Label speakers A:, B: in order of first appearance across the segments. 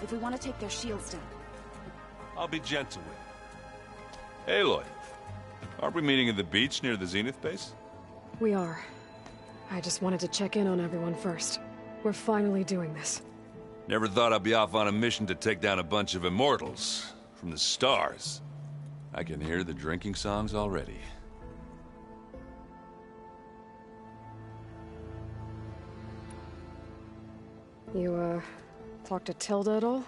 A: if we want to take their shields down.
B: I'll be gentle with it. Aloy, aren't we meeting at the beach near the Zenith base?
C: We are. I just wanted to check in on everyone first. We're finally doing this.
B: Never thought I'd be off on a mission to take down a bunch of immortals from the stars. I can hear the drinking songs already.
C: You, talked to Tilda at all?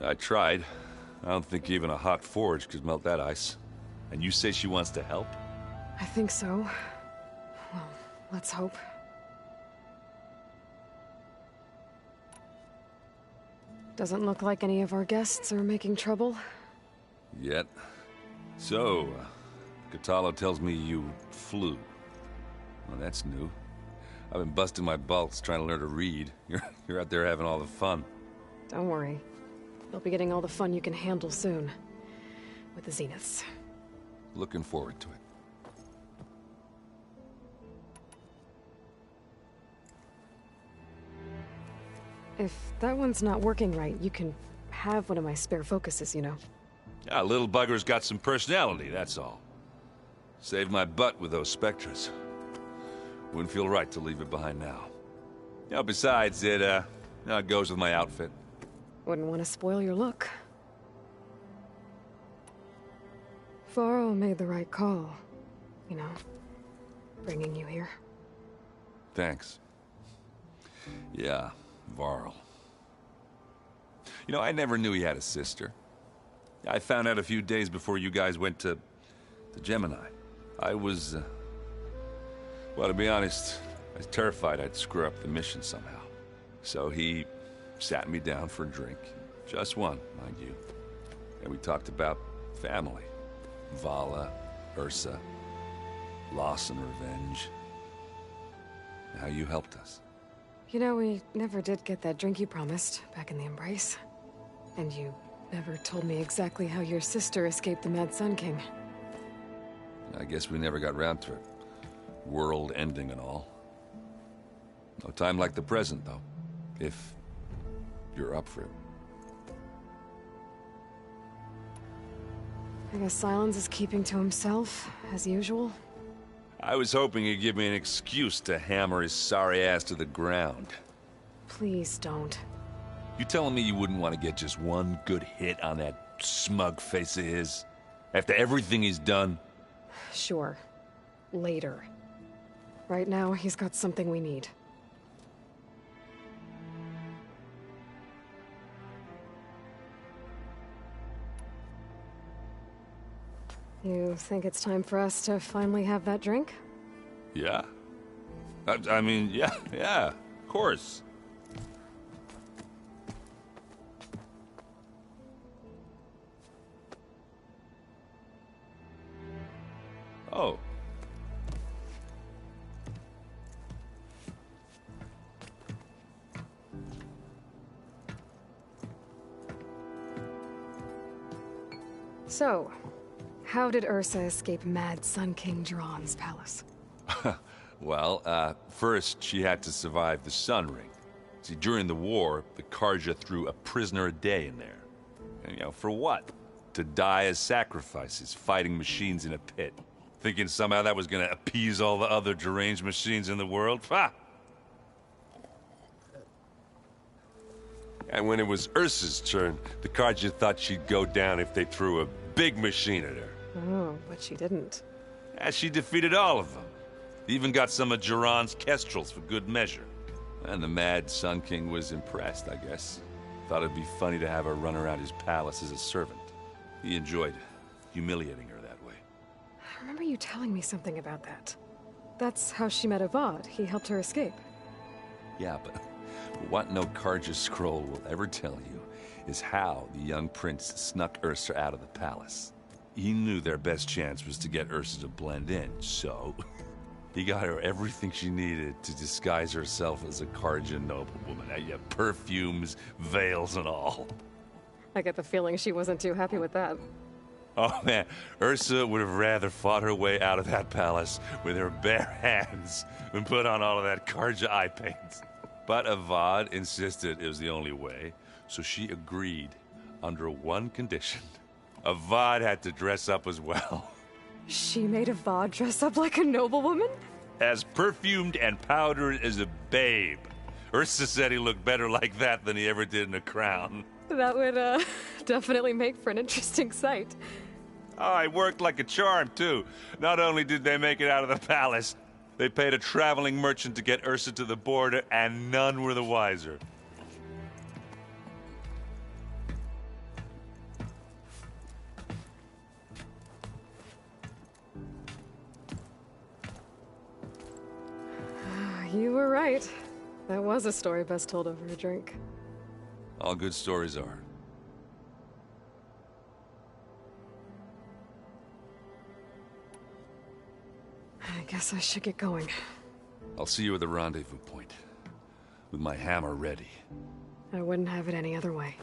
B: I tried. I don't think even a hot forge could melt that ice. And you say she wants to help?
C: I think so. Well, let's hope. Doesn't look like any of our guests are making trouble.
B: Yet. So, Katalo tells me you flew. Well, that's new. I've been busting my balls trying to learn to read. You're out there having all the fun.
C: Don't worry. You'll be getting all the fun you can handle soon. With the Zeniths.
B: Looking forward to it.
C: If that one's not working right, you can have one of my spare focuses, you know.
B: Yeah, little bugger's got some personality, that's all. Saved my butt with those Spectres. Wouldn't feel right to leave it behind now. You know, besides, it goes with my outfit.
C: Wouldn't want to spoil your look. Varl made the right call. You know, bringing you here.
B: Thanks. Yeah, Varl. You know, I never knew he had a sister. I found out a few days before you guys went to Gemini. I was, well, to be honest, I was terrified I'd screw up the mission somehow. So he sat me down for a drink. Just one, mind you. And we talked about family. Vala, Ursa, loss and revenge. How you helped us.
C: You know, we never did get that drink you promised back in the Embrace. And you never told me exactly how your sister escaped the Mad Sun King.
B: I guess we never got round to it. World ending and all. No time like the present, though. If you're up for it.
C: I guess Silence is keeping to himself, as usual.
B: I was hoping he'd give me an excuse to hammer his sorry ass to the ground.
C: Please don't.
B: You telling me you wouldn't want to get just one good hit on that smug face of his? After everything he's done?
C: Sure. Later. Right now, he's got something we need. You think it's time for us to finally have that drink?
B: Yeah. I mean, yeah, of course. Oh.
C: So, how did Ursa escape Mad Sun King Jiran's palace?
B: Well, first she had to survive the Sun Ring. See, during the war, the Karja threw a prisoner a day in there. And, you know, for what? To die as sacrifices, fighting machines in a pit. Thinking somehow that was gonna appease all the other deranged machines in the world? Ha! And when it was Ursa's turn, the Karja thought she'd go down if they threw a big machine at her.
C: Oh, but she didn't.
B: And she defeated all of them. Even got some of Jiran's kestrels for good measure. And the Mad Sun King was impressed, I guess. Thought it'd be funny to have her run around his palace as a servant. He enjoyed humiliating her that way.
C: I remember you telling me something about that. That's how she met Avad. He helped her escape.
B: Yeah, but what no Karja scroll will ever tell you is how the young prince snuck Ursa out of the palace. He knew their best chance was to get Ursa to blend in, so he got her everything she needed to disguise herself as a Karja noblewoman. Yeah, perfumes, veils, and all.
C: I get the feeling she wasn't too happy with that.
B: Oh man, Ursa would have rather fought her way out of that palace with her bare hands than put on all of that Karja eye paint. But Avad insisted it was the only way, So she agreed under one condition. Avad had to dress up as well.
C: She made Avad dress up like a noblewoman?
B: As perfumed and powdered as a babe. Ursa said he looked better like that than he ever did in a crown.
C: That would, definitely make for an interesting sight.
B: Oh, it worked like a charm, too. Not only did they make it out of the palace, they paid a traveling merchant to get Ursa to the border, and none were the wiser.
C: You were right. That was a story best told over a drink.
B: All good stories are.
C: I guess I should get going.
B: I'll see you at the rendezvous point, with my hammer ready.
C: I wouldn't have it any other way.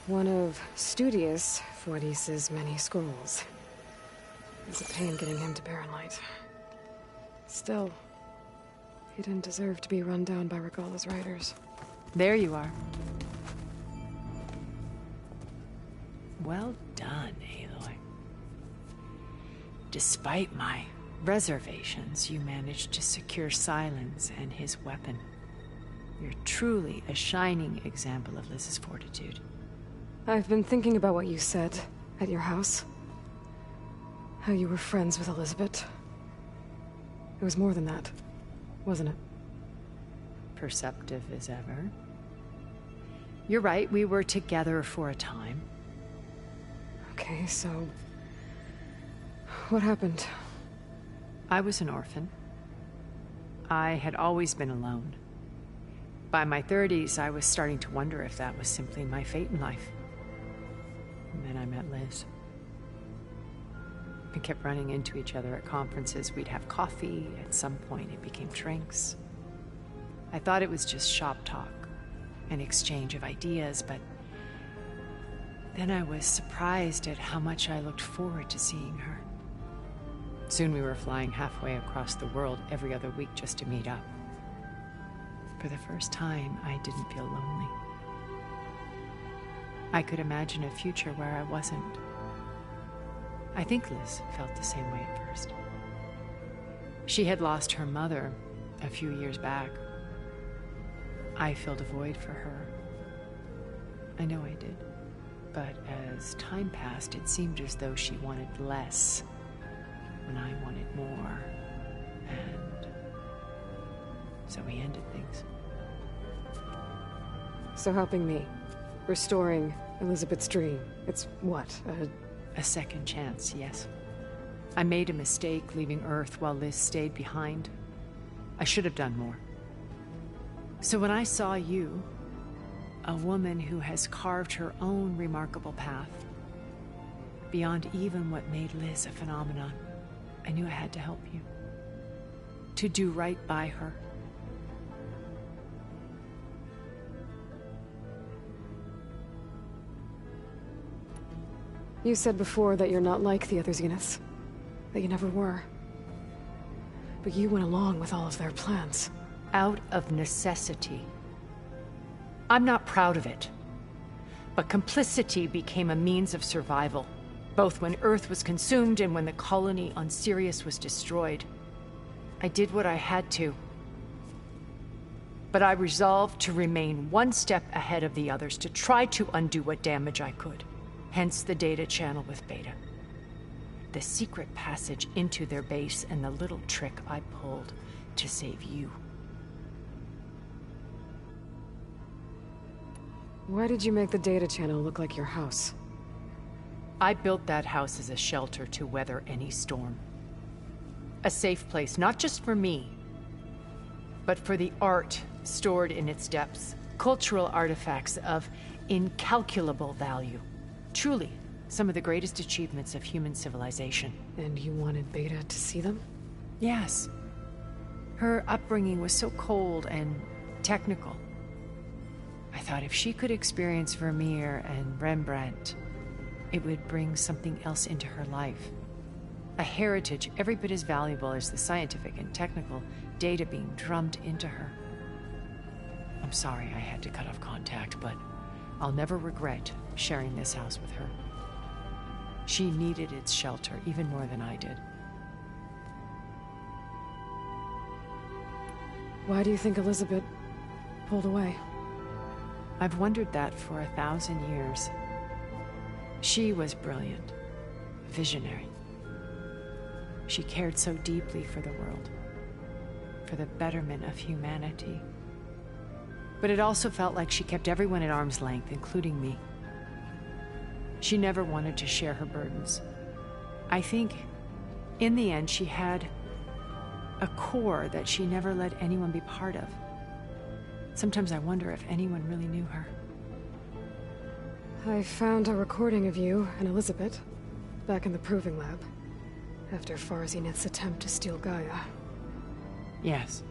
C: One of studious Fuadis's many scrolls. It's a pain getting him to Barren Light. Still, he didn't deserve to be run down by Regala's riders.
A: There you are. Well done, Aloy. Despite my reservations, you managed to secure Silence and his weapon. You're truly a shining example of Liz's fortitude.
C: I've been thinking about what you said at your house. How you were friends with Elizabeth. It was more than that, wasn't it?
A: Perceptive as ever. You're right, we were together for a time.
C: Okay, so... what happened?
A: I was an orphan. I had always been alone. By my 30s, I was starting to wonder if that was simply my fate in life. And then I met Liz. We kept running into each other at conferences. We'd have coffee. At some point, it became drinks. I thought it was just shop talk, an exchange of ideas, but then I was surprised at how much I looked forward to seeing her. Soon we were flying halfway across the world every other week just to meet up. For the first time, I didn't feel lonely. I could imagine a future where I wasn't. I think Liz felt the same way at first. She had lost her mother a few years back. I filled a void for her. I know I did. But as time passed, it seemed as though she wanted less when I wanted more. And so we ended things.
C: So helping me. Restoring Elizabeth's dream. It's what?
A: A second chance, yes. I made a mistake leaving Earth while Liz stayed behind. I should have done more. So when I saw you, a woman who has carved her own remarkable path, beyond even what made Liz a phenomenon, I knew I had to help you. To do right by her.
C: You said before that you're not like the other Zeniths. That you never were. But you went along with all of their plans.
A: Out of necessity. I'm not proud of it. But complicity became a means of survival, both when Earth was consumed and when the colony on Sirius was destroyed. I did what I had to. But I resolved to remain one step ahead of the others, to try to undo what damage I could. Hence the data channel with Beta. The secret passage into their base and the little trick I pulled to save you.
C: Why did you make the data channel look like your house?
A: I built that house as a shelter to weather any storm. A safe place, not just for me, but for the art stored in its depths. Cultural artifacts of incalculable value. Truly, some of the greatest achievements of human civilization.
C: And you wanted Beta to see them?
A: Yes. Her upbringing was so cold and technical. I thought if she could experience Vermeer and Rembrandt, it would bring something else into her life. A heritage every bit as valuable as the scientific and technical data being drummed into her. I'm sorry I had to cut off contact, but I'll never regret sharing this house with her. She needed its shelter even more than I did.
C: Why do you think Elizabeth pulled away?
A: I've wondered that for 1,000 years. She was brilliant, visionary. She cared so deeply for the world, for the betterment of humanity. But it also felt like she kept everyone at arm's length, including me. She never wanted to share her burdens. I think, in the end, she had a core that she never let anyone be part of. Sometimes I wonder if anyone really knew her.
C: I found a recording of you and Elizabeth back in the proving lab after Farzineth's attempt to steal Gaia.
A: Yes.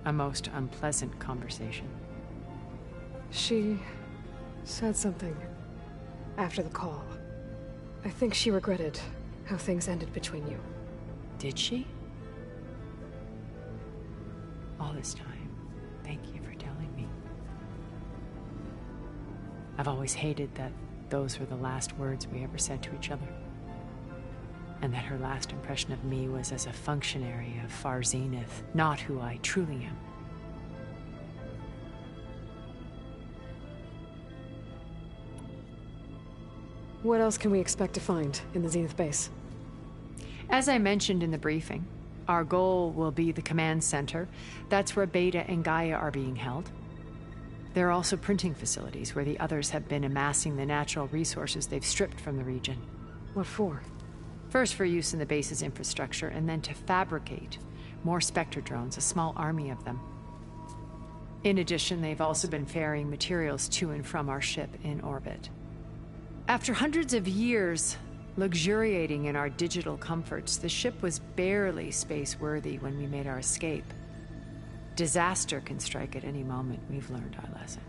A: A most unpleasant conversation.
C: She said something after the call. I think she regretted how things ended between you.
A: Did she? All this time, thank you for telling me. I've always hated that those were the last words we ever said to each other. And that her last impression of me was as a functionary of Farzineth, not who I truly am.
C: What else can we expect to find in the Zenith base?
A: As I mentioned in the briefing, our goal will be the command center. That's where Beta and Gaia are being held. There are also printing facilities where the others have been amassing the natural resources they've stripped from the region.
C: What for?
A: First for use in the base's infrastructure, and then to fabricate more Spectre drones, a small army of them. In addition, they've also been ferrying materials to and from our ship in orbit. After hundreds of years luxuriating in our digital comforts, the ship was barely space-worthy when we made our escape. Disaster can strike at any moment. We've learned our lesson.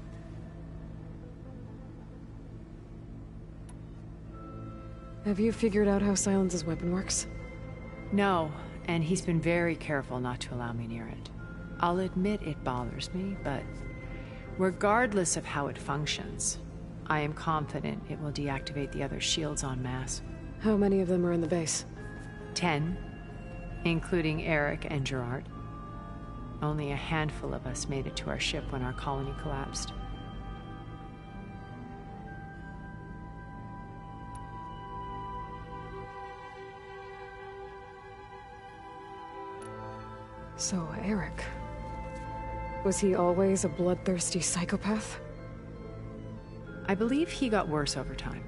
C: Have you figured out how Silence's weapon works?
A: No, and he's been very careful not to allow me near it. I'll admit it bothers me, but regardless of how it functions, I am confident it will deactivate the other shields en masse.
C: How many of them are in the base?
A: 10, including Eric and Gerard. Only a handful of us made it to our ship when our colony collapsed.
C: So, Eric... was he always a bloodthirsty psychopath?
A: I believe he got worse over time.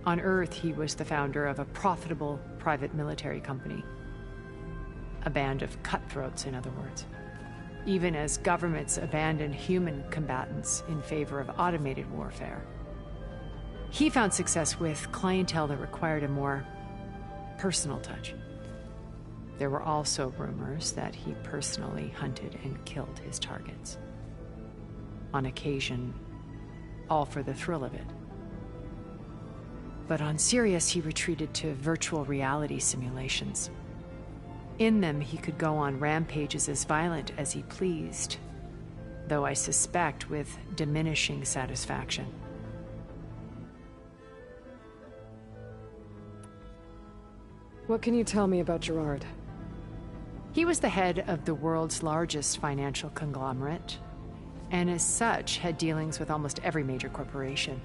A: On Earth, he was the founder of a profitable private military company. A band of cutthroats, in other words. Even as governments abandoned human combatants in favor of automated warfare. He found success with clientele that required a more personal touch. There were also rumors that he personally hunted and killed his targets. On occasion, all for the thrill of it. But on Sirius, he retreated to virtual reality simulations. In them, he could go on rampages as violent as he pleased, though I suspect with diminishing satisfaction.
C: What can you tell me about Gerard?
A: He was the head of the world's largest financial conglomerate, and as such had dealings with almost every major corporation.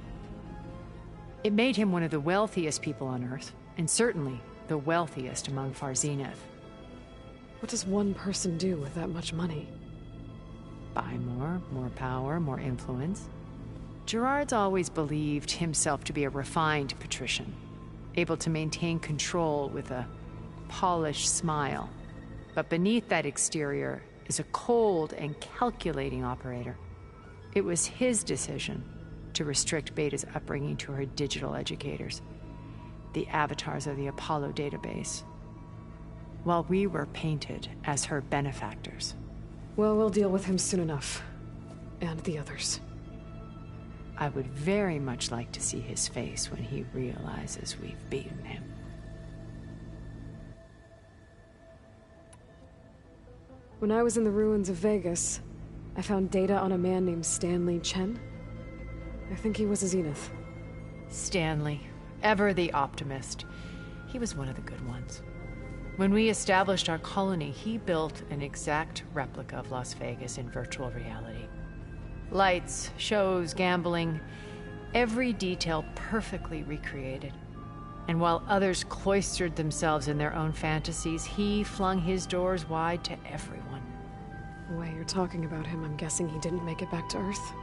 A: It made him one of the wealthiest people on Earth, and certainly the wealthiest among Farzineth.
C: What does one person do with that much money?
A: Buy more power, more influence. Gerard's always believed himself to be a refined patrician, able to maintain control with a polished smile. But beneath that exterior is a cold and calculating operator. It was his decision to restrict Beta's upbringing to her digital educators, the avatars of the Apollo database, while we were painted as her benefactors.
C: Well, we'll deal with him soon enough. And the others.
A: I would very much like to see his face when he realizes we've beaten him.
C: When I was in the ruins of Vegas, I found data on a man named Stanley Chen. I think he was a Zenith.
A: Stanley, ever the optimist. He was one of the good ones. When we established our colony, he built an exact replica of Las Vegas in virtual reality. Lights, shows, gambling, every detail perfectly recreated. And while others cloistered themselves in their own fantasies, he flung his doors wide to everyone.
C: The way you're talking about him, I'm guessing he didn't make it back to Earth?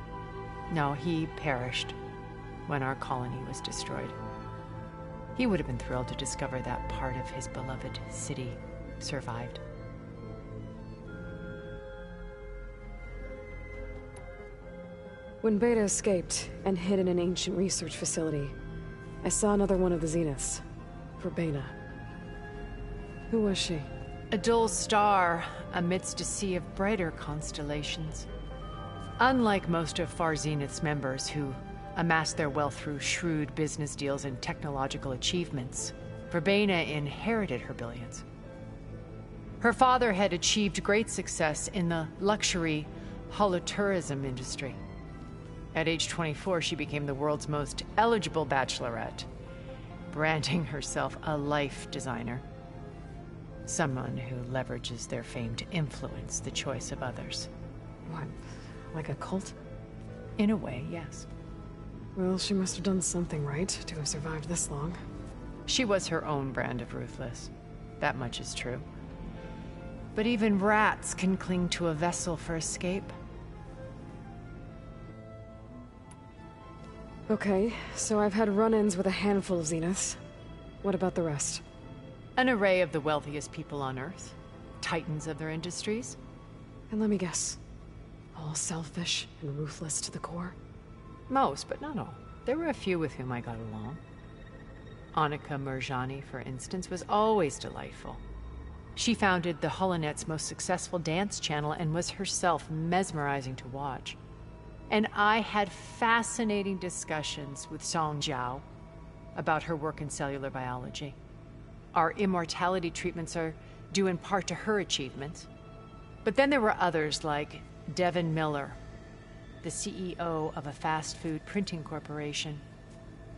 A: No, he perished when our colony was destroyed. He would have been thrilled to discover that part of his beloved city survived.
C: When Beta escaped and hid in an ancient research facility, I saw another one of the Zeniths, Verbena. Who was she?
A: A dull star amidst a sea of brighter constellations. Unlike most of Far Zenith's members who amassed their wealth through shrewd business deals and technological achievements, Verbena inherited her billions. Her father had achieved great success in the luxury holotourism industry. At age 24, she became the world's most eligible bachelorette, branding herself a life designer. Someone who leverages their fame to influence the choice of others.
C: What, like a cult?
A: In a way, yes.
C: Well, she must have done something right to have survived this long.
A: She was her own brand of ruthless. That much is true. But even rats can cling to a vessel for escape.
C: Okay, so I've had run-ins with a handful of Zeniths. What about the rest?
A: An array of the wealthiest people on Earth. Titans of their industries.
C: And let me guess. All selfish and ruthless to the core?
A: Most, but not all. There were a few with whom I got along. Annika Murjani, for instance, was always delightful. She founded the HoloNet's most successful dance channel and was herself mesmerizing to watch. And I had fascinating discussions with Song Jiao about her work in cellular biology. Our immortality treatments are due in part to her achievements. But then there were others like Devin Miller, the CEO of a fast food printing corporation.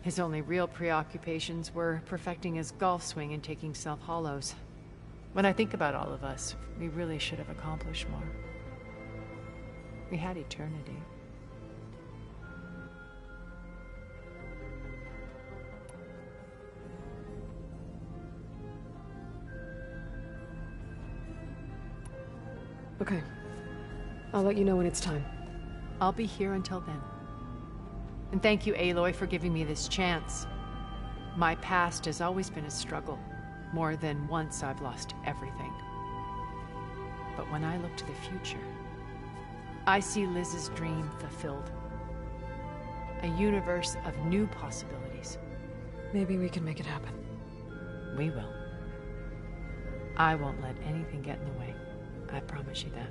A: His only real preoccupations were perfecting his golf swing and taking self-hollows. When I think about all of us, we really should have accomplished more. We had eternity.
C: Okay. I'll let you know when it's time.
A: I'll be here until then. And thank you, Aloy, for giving me this chance. My past has always been a struggle. More than once I've lost everything. But when I look to the future, I see Liz's dream fulfilled. A universe of new possibilities.
C: Maybe we can make it happen.
A: We will. I won't let anything get in the way. I promise you that.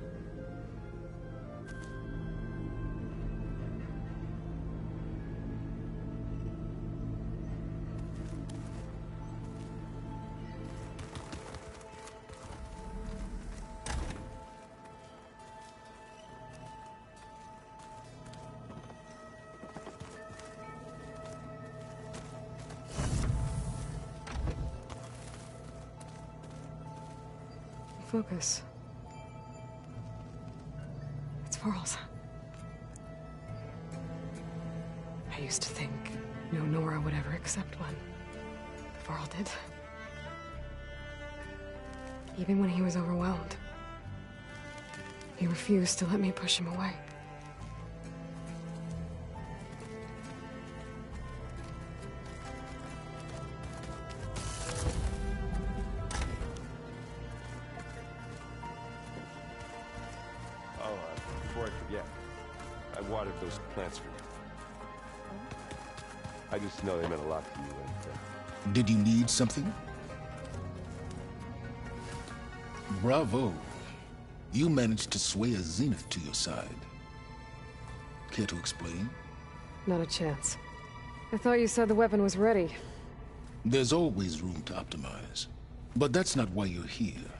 C: Focus. It's Varl's. I used to think no Nora would ever accept one. Varl did. Even when he was overwhelmed. He refused to let me push him away.
D: Before I forget, I watered those plants for you. I just know they meant a lot to you. And,
E: Did you need something? Bravo. You managed to sway a Zenith to your side. Care to explain?
C: Not a chance. I thought you said the weapon was ready.
E: There's always room to optimize. But that's not why you're here.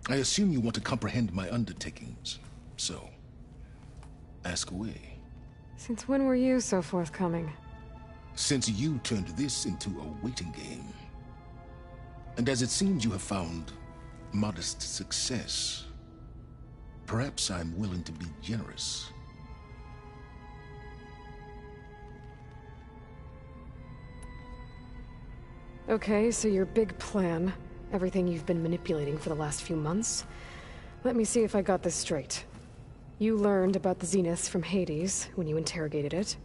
E: I assume you want to comprehend my undertakings. So, ask away.
C: Since when were you so forthcoming?
E: Since you turned this into a waiting game. And as it seems you have found modest success, perhaps I'm willing to be generous.
C: Okay, so your big plan, everything you've been manipulating for the last few months. Let me see if I got this straight. You learned about the Zeniths from Hades when you interrogated it.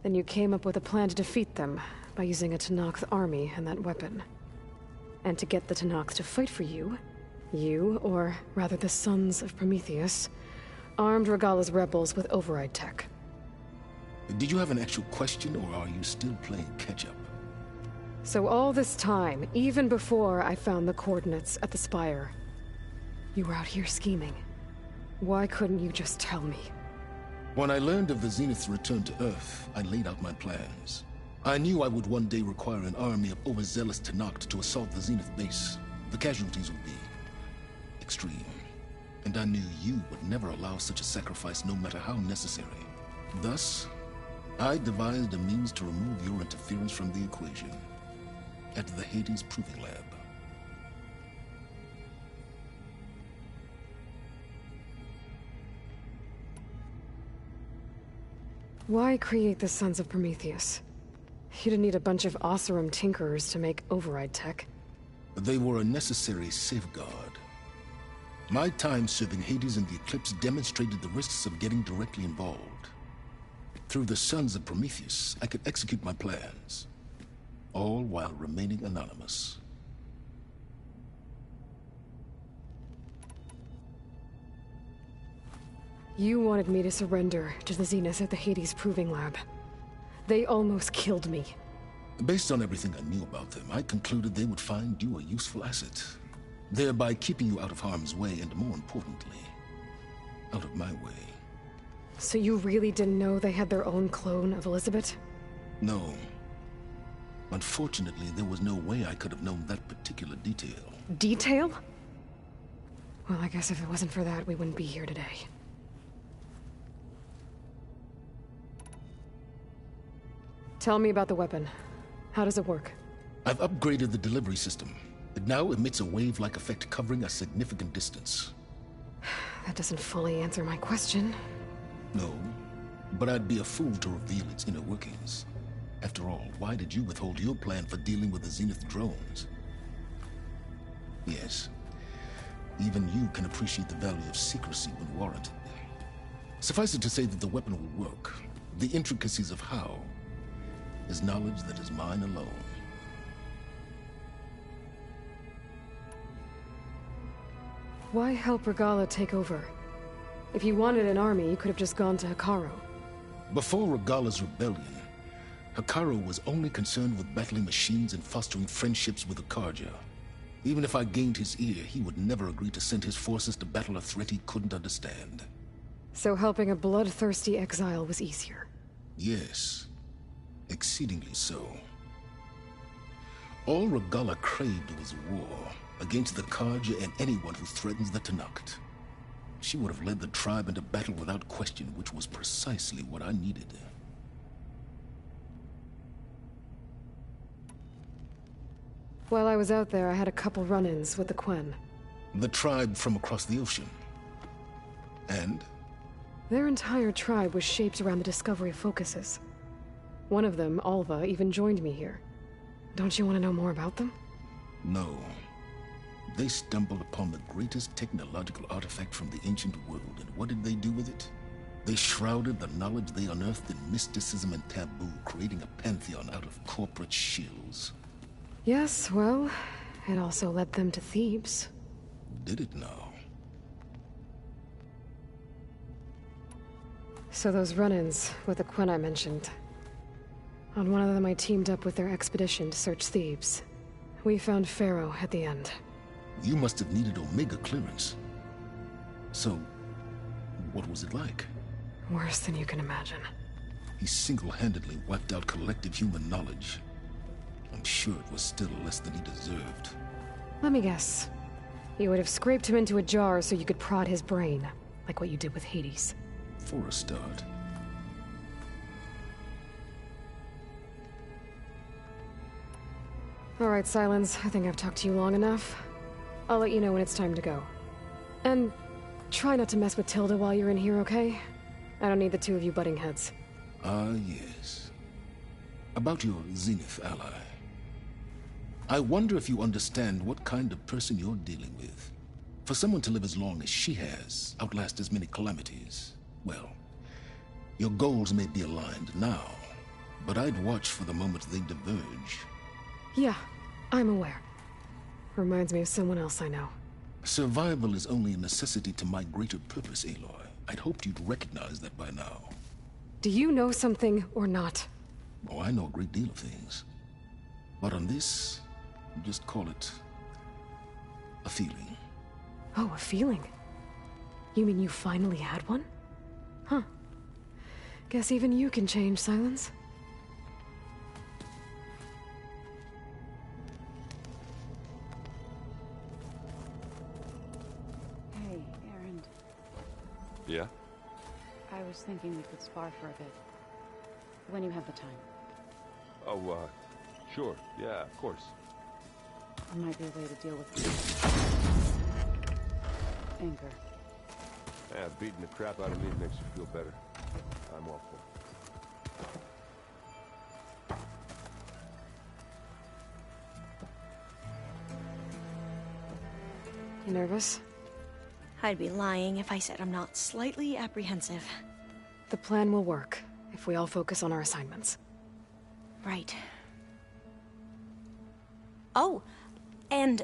C: Then you came up with a plan to defeat them by using a Tenakth army and that weapon. And to get the Tenakth to fight for you, or rather the Sons of Prometheus, armed Regalla's rebels with override tech.
E: Did you have an actual question, or are you still playing catch-up?
C: So all this time, even before I found the coordinates at the Spire, you were out here scheming. Why couldn't you just tell me?
E: When I learned of the Zenith's return to Earth, I laid out my plans. I knew I would one day require an army of overzealous Tenakth to assault the Zenith base. The casualties would be extreme. And I knew you would never allow such a sacrifice, no matter how necessary. Thus, I devised a means to remove your interference from the equation. At the Hades Proving Lab.
C: Why create the Sons of Prometheus? You didn't need a bunch of Oseram tinkerers to make override tech.
E: They were a necessary safeguard. My time serving Hades and the Eclipse demonstrated the risks of getting directly involved. Through the Sons of Prometheus, I could execute my plans. All while remaining anonymous.
C: You wanted me to surrender to the Zeniths at the Hades Proving Lab. They almost killed me.
E: Based on everything I knew about them, I concluded they would find you a useful asset, thereby keeping you out of harm's way and, more importantly, out of my way.
C: So you really didn't know they had their own clone of Elizabeth?
E: No. Unfortunately, there was no way I could have known that particular detail.
C: Detail? Well, I guess if it wasn't for that, we wouldn't be here today. Tell me about the weapon. How does it work?
E: I've upgraded the delivery system. It now emits a wave-like effect covering a significant distance.
C: That doesn't fully answer my question.
E: No, but I'd be a fool to reveal its inner workings. After all, why did you withhold your plan for dealing with the Zenith drones? Yes, even you can appreciate the value of secrecy when warranted. Suffice it to say that the weapon will work. The intricacies of how is knowledge that is mine alone.
C: Why help Regalla take over? If you wanted an army, you could have just gone to Hekarro.
E: Before Regalla's rebellion, Hekarro was only concerned with battling machines and fostering friendships with Akarja. Even if I gained his ear, he would never agree to send his forces to battle a threat he couldn't understand.
C: So helping a bloodthirsty exile was easier?
E: Yes. Exceedingly so. All Regalla craved was war, against the Karja and anyone who threatens the Tenakth. She would have led the tribe into battle without question, which was precisely what I needed.
C: While I was out there, I had a couple run-ins with the Quen.
E: The tribe from across the ocean. And?
C: Their entire tribe was shaped around the discovery of focuses. One of them, Alva, even joined me here. Don't you want to know more about them?
E: No. They stumbled upon the greatest technological artifact from the ancient world, and what did they do with it? They shrouded the knowledge they unearthed in mysticism and taboo, creating a pantheon out of corporate shills.
C: Yes, well, it also led them to Thebes.
E: Did it now?
C: So those run-ins with the Quen I mentioned. On one of them I teamed up with their expedition to search Thebes. We found Pharaoh at the end.
E: You must have needed Omega clearance. So, what was it like?
C: Worse than you can imagine.
E: He single-handedly wiped out collective human knowledge. I'm sure it was still less than he deserved.
C: Let me guess. You would have scraped him into a jar so you could prod his brain, like what you did with Hades.
E: For a start.
C: All right, Silence. I think I've talked to you long enough. I'll let you know when it's time to go. And try not to mess with Tilda while you're in here, okay? I don't need the two of you butting heads.
E: Ah, yes. About your Zenith ally. I wonder if you understand what kind of person you're dealing with. For someone to live as long as she has, outlast as many calamities, well, your goals may be aligned now, but I'd watch for the moment they diverge.
C: Yeah, I'm aware. Reminds me of someone else I know.
E: Survival is only a necessity to my greater purpose, Aloy. I'd hoped you'd recognize that by now.
C: Do you know something or not?
E: Oh, I know a great deal of things. But on this, just call it a feeling.
C: Oh, a feeling? You mean you finally had one? Huh. Guess even you can change, Silence.
F: Hey, Aaron.
B: Yeah?
F: I was thinking we could spar for a bit. When you have the time.
D: Oh, sure. Yeah, of course.
F: There might be a way to deal with anger.
D: Yeah, beating the crap out of me makes you feel better. I'm all for it.
C: You nervous?
G: I'd be lying if I said I'm not slightly apprehensive.
C: The plan will work, if we all focus on our assignments.
G: Right. Oh, and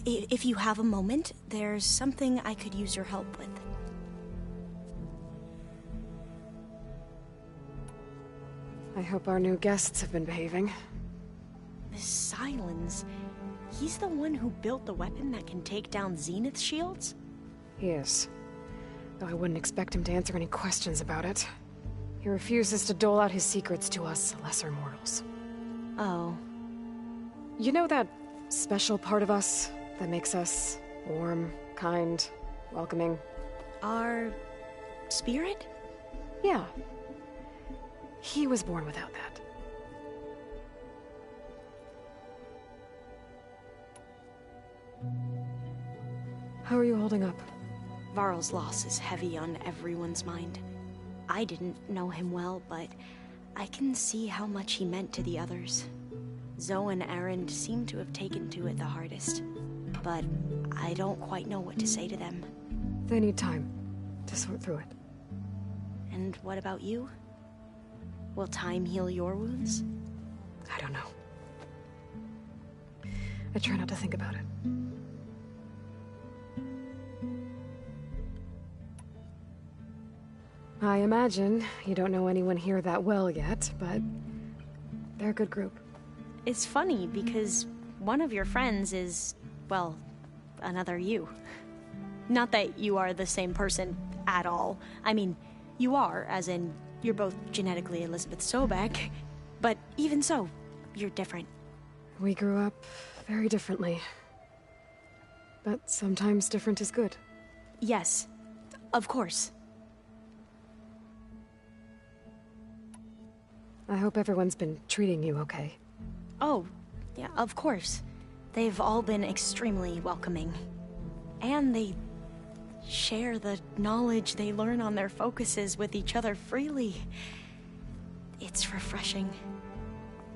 G: if you have a moment, there's something I could use your help with.
C: I hope our new guests have been behaving.
G: This Silence, he's the one who built the weapon that can take down Zenith shields?
C: He is. Though I wouldn't expect him to answer any questions about it. He refuses to dole out his secrets to us lesser mortals.
G: Oh.
C: You know that special part of us that makes us warm, kind, welcoming?
G: Our spirit?
C: Yeah. He was born without that. How are you holding up?
G: Varl's loss is heavy on everyone's mind. I didn't know him well, but I can see how much he meant to the others. Zoe and Aaron seem to have taken to it the hardest, but I don't quite know what to say to them.
C: They need time to sort through it.
G: And what about you? Will time heal your wounds?
C: I don't know. I try not to think about it. I imagine you don't know anyone here that well yet, but they're a good group.
G: It's funny because one of your friends is, well, another you. Not that you are the same person at all. I mean, you are, as in, you're both genetically Elizabeth Sobek, but even so, you're different.
C: We grew up very differently. But sometimes different is good.
G: Yes, of course.
C: I hope everyone's been treating you okay.
G: Oh, yeah, of course. They've all been extremely welcoming. And they share the knowledge they learn on their focuses with each other freely. It's refreshing.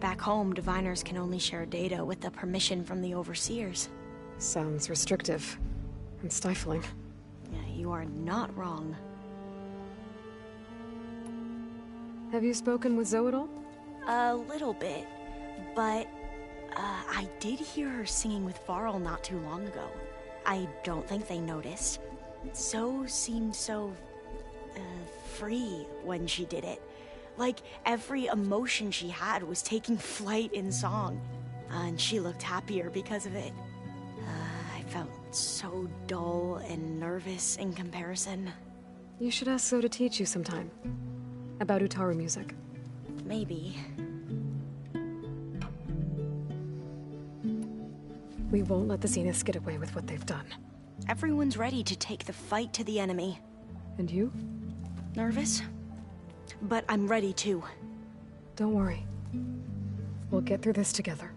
G: Back home, diviners can only share data with the permission from the overseers.
C: Sounds restrictive and stifling.
G: Yeah, you are not wrong.
C: Have you spoken with Zoe at all?
G: A little bit, but I did hear her singing with Varl not too long ago. I don't think they noticed. Zoe seemed so free when she did it. Like every emotion she had was taking flight in song. And she looked happier because of it. I felt so dull and nervous in comparison.
C: You should ask So to teach you sometime. About Utaru music.
G: Maybe.
C: We won't let the Zeniths get away with what they've done.
G: Everyone's ready to take the fight to the enemy.
C: And you?
G: Nervous? But I'm ready too.
C: Don't worry. We'll get through this together.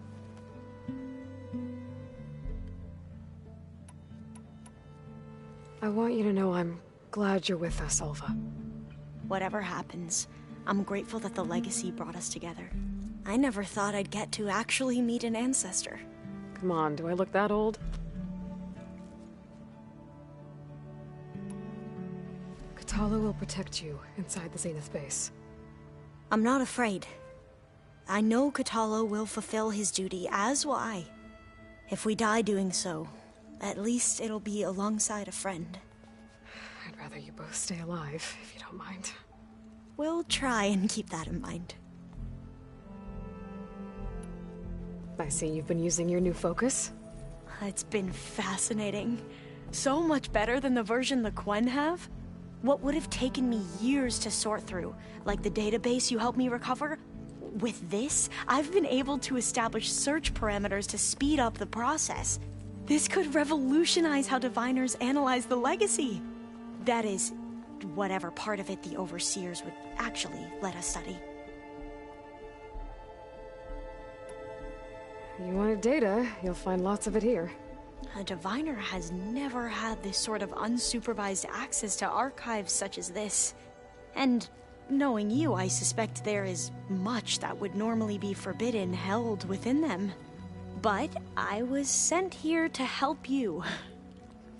C: I want you to know I'm glad you're with us, Alva.
G: Whatever happens, I'm grateful that the legacy brought us together. I never thought I'd get to actually meet an ancestor.
C: Come on, do I look that old? Katala will protect you inside the Zenith base.
G: I'm not afraid. I know Katala will fulfill his duty, as will I. If we die doing so, at least it'll be alongside a friend.
C: I'd rather you both stay alive, if you don't mind.
G: We'll try and keep that in mind.
C: I see you've been using your new focus.
G: It's been fascinating. So much better than the version the Quen have. What would have taken me years to sort through, like the database you helped me recover, with this, I've been able to establish search parameters to speed up the process. This could revolutionize how diviners analyze the legacy. That is, whatever part of it the overseers would actually let us study.
C: You wanted data, you'll find lots of it here.
G: A diviner has never had this sort of unsupervised access to archives such as this. And knowing you, I suspect there is much that would normally be forbidden held within them. But I was sent here to help you.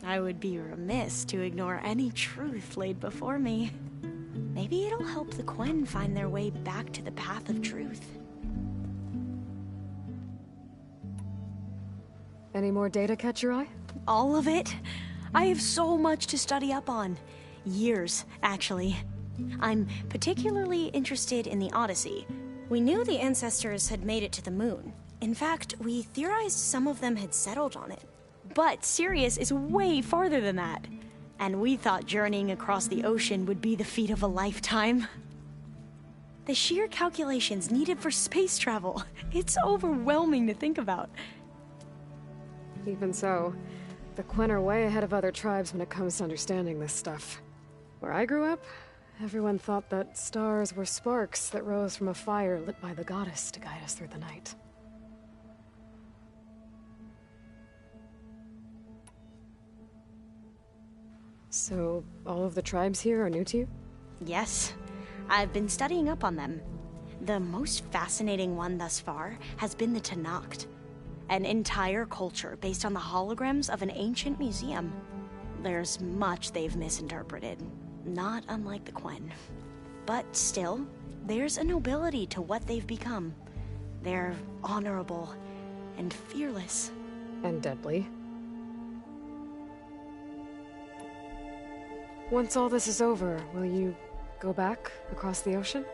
G: I would be remiss to ignore any truth laid before me. Maybe it'll help the Quen find their way back to the path of truth.
C: Any more data catch your eye?
G: All of it? I have so much to study up on. Years, actually. I'm particularly interested in the Odyssey. We knew the ancestors had made it to the moon. In fact, we theorized some of them had settled on it. But Sirius is way farther than that. And we thought journeying across the ocean would be the feat of a lifetime. The sheer calculations needed for space travel, it's overwhelming to think about.
C: Even so, the Quen are way ahead of other tribes when it comes to understanding this stuff. Where I grew up, everyone thought that stars were sparks that rose from a fire lit by the goddess to guide us through the night. So, all of the tribes here are new to you?
G: Yes, I've been studying up on them. The most fascinating one thus far has been the Tenakth, an entire culture based on the holograms of an ancient museum. There's much they've misinterpreted, not unlike the Quen. But still, there's a nobility to what they've become. They're honorable and fearless.
C: And deadly. Once all this is over, will you go back across the ocean?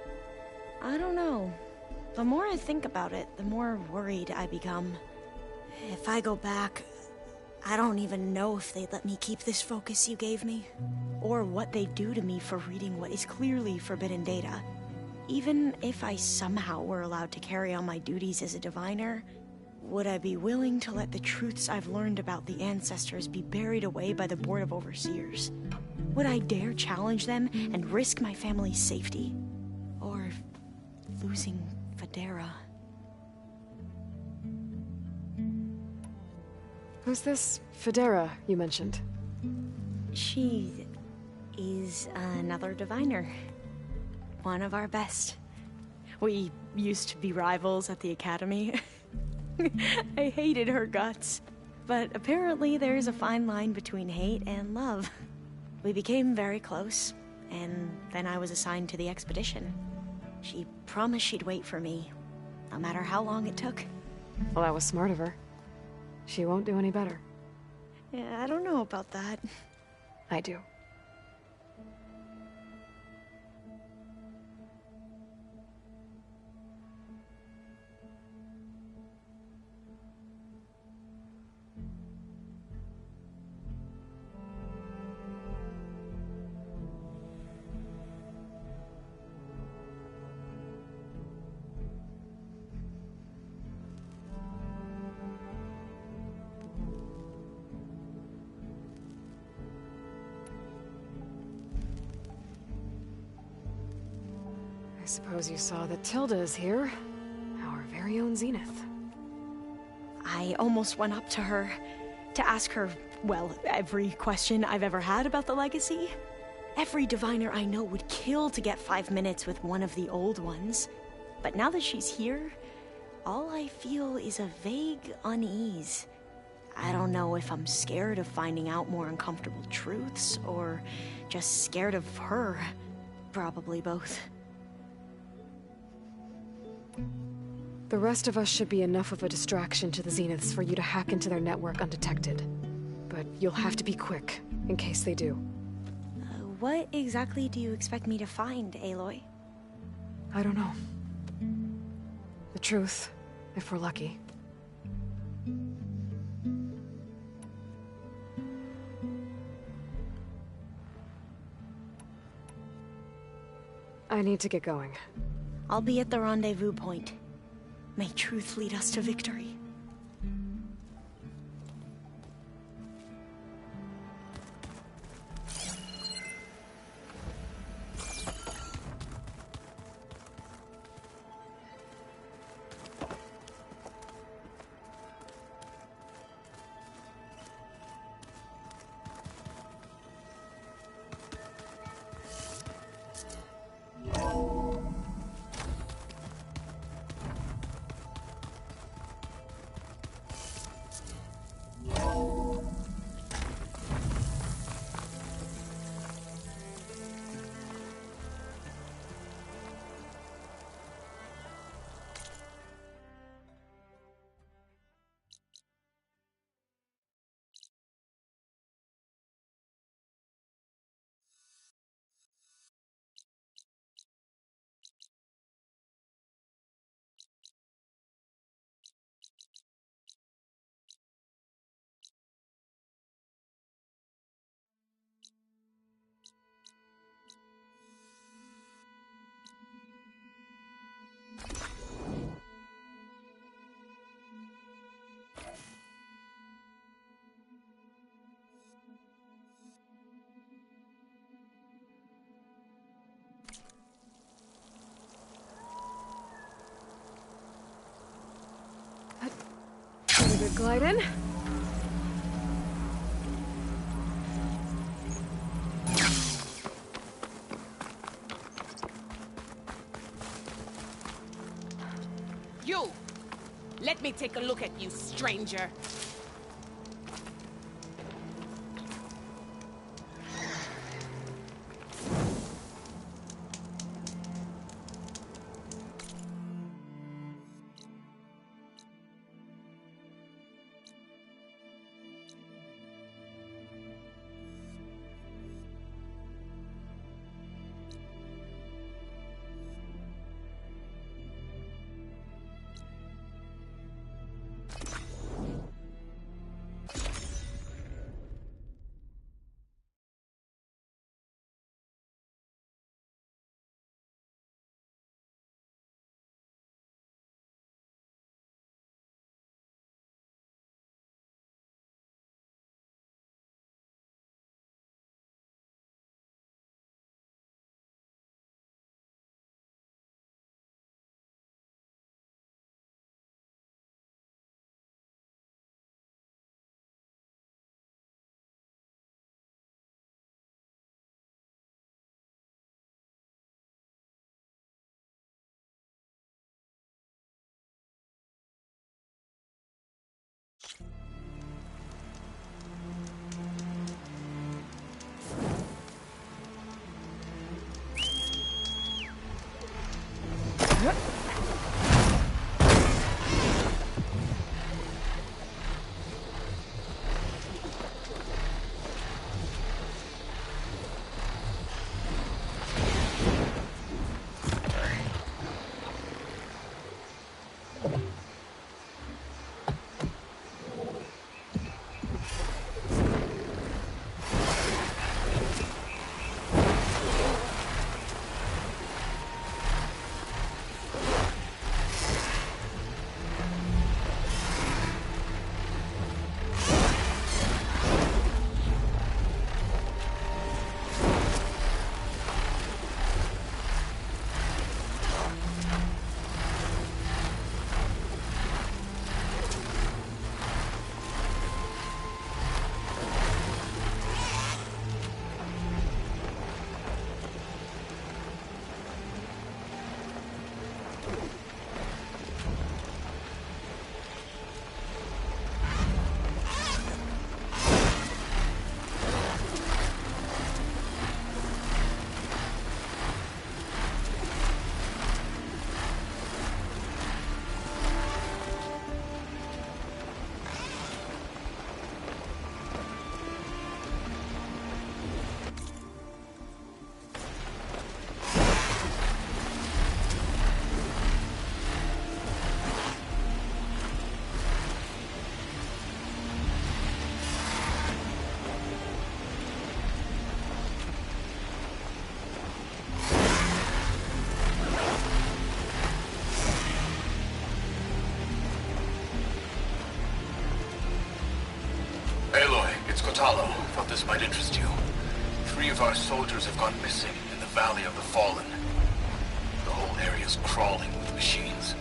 G: I don't know. The more I think about it, the more worried I become. If I go back, I don't even know if they'd let me keep this focus you gave me, or what they'd do to me for reading what is clearly forbidden data. Even if I somehow were allowed to carry on my duties as a diviner, would I be willing to let the truths I've learned about the ancestors be buried away by the Board of Overseers? Would I dare challenge them and risk my family's safety? Or losing Federa?
C: Who's this Federa you mentioned?
G: She is another diviner. One of our best. We used to be rivals at the academy. I hated her guts. But apparently there's a fine line between hate and love. We became very close, and then I was assigned to the expedition. She promised she'd wait for me, no matter how long it took.
C: Well, that was smart of her. She won't do any better.
G: Yeah, I don't know about that.
C: I do. suppose you saw that Tilda is here. Our very own Zenith.
G: I almost went up to her to ask her, well, every question I've ever had about the legacy. Every diviner I know would kill to get 5 minutes with one of the old ones. But now that she's here, all I feel is a vague unease. I don't know if I'm scared of finding out more uncomfortable truths, or just scared of her. Probably both.
C: The rest of us should be enough of a distraction to the Zeniths for you to hack into their network undetected. But you'll have to be quick, in case they do.
G: What exactly do you expect me to find, Aloy?
C: I don't know. The truth, if we're lucky. I need to get going.
G: I'll be at the rendezvous point. May truth lead us to victory.
C: Pretty good glide in.
H: You! Let me take a look at you, stranger.
E: It's Kotalo. Thought this might interest you. 3 of our soldiers have gone missing in the Valley of the Fallen. The whole area's crawling with machines.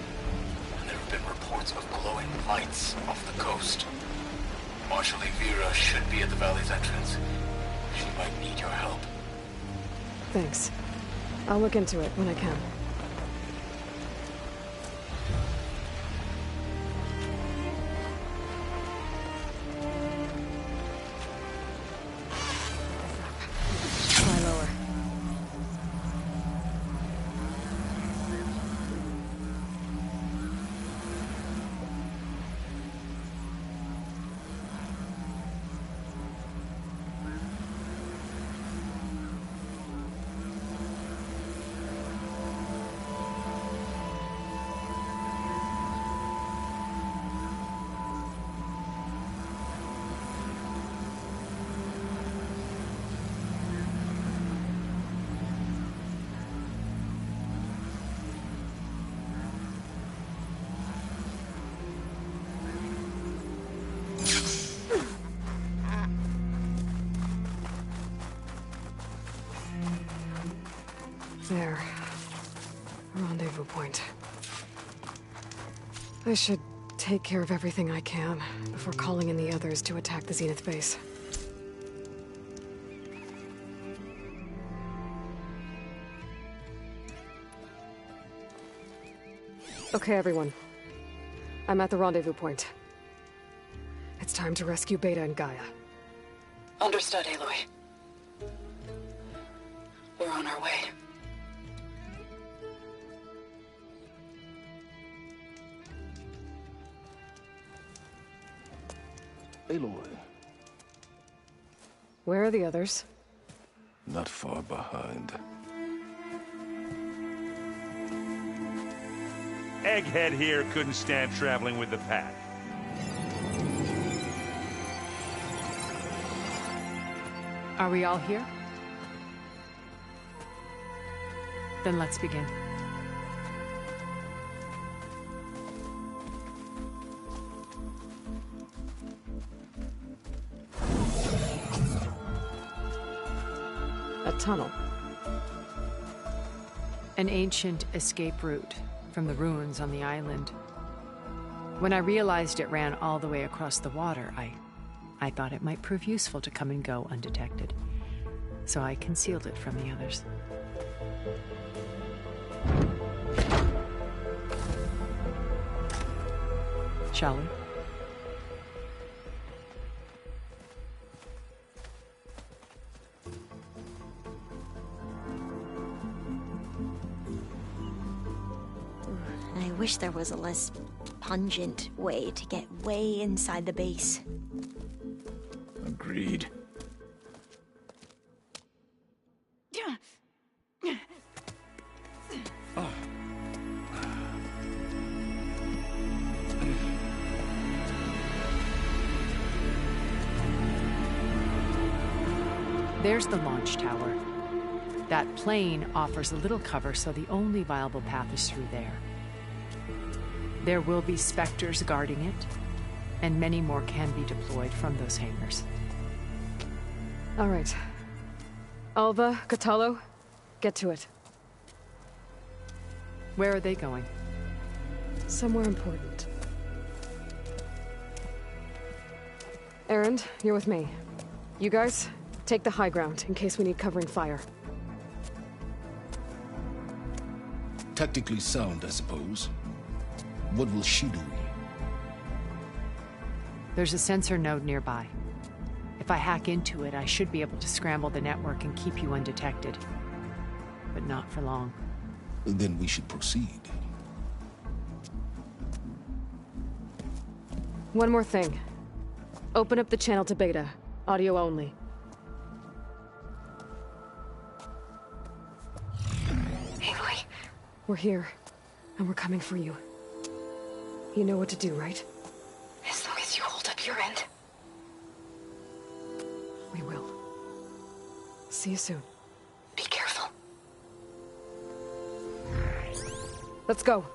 E: And there have been reports of glowing lights off the coast. Marshal Vera should be at the valley's entrance. She might need your help.
C: Thanks. I'll look into it when I can. Try lower. There. Rendezvous point. I should take care of everything I can before calling in the others to attack the Zenith base. Okay, everyone. I'm at the rendezvous point. It's time to rescue Beta and Gaia.
I: Understood, Aloy. We're on our way.
E: Aloy,
C: Where are the others?
E: not far behind.
J: Egghead here couldn't stand traveling with the pack.
A: Are we all here? Then let's begin.
C: A tunnel.
A: An ancient escape route from the ruins on the island. When I realized it ran all the way across the water, I thought it might prove useful to come and go undetected. So I concealed it from the others. Shall we?
G: I wish there was a less pungent way to get way inside the base.
E: Agreed.
A: There's the launch tower. That plane offers a little cover, so the only viable path is through there. There will be Spectres guarding it, and many more can be deployed from those hangars.
C: All right. Alva, Kotalo, get to it.
A: Where are they going?
C: Somewhere important. Erend, you're with me. You guys, take the high ground in case we need covering fire.
E: Tactically sound, I suppose. What will she do?
A: There's a sensor node nearby. If I hack into it, I should be able to scramble the network and keep you undetected. But not for long.
E: Then we should proceed.
C: One more thing. Open up the channel to Beta. Audio only.
I: Aloy,
C: We're here, and we're coming for you. You know what to do, right?
I: as long as you hold up your end.
C: We will. See you soon.
I: Be careful.
C: Let's go.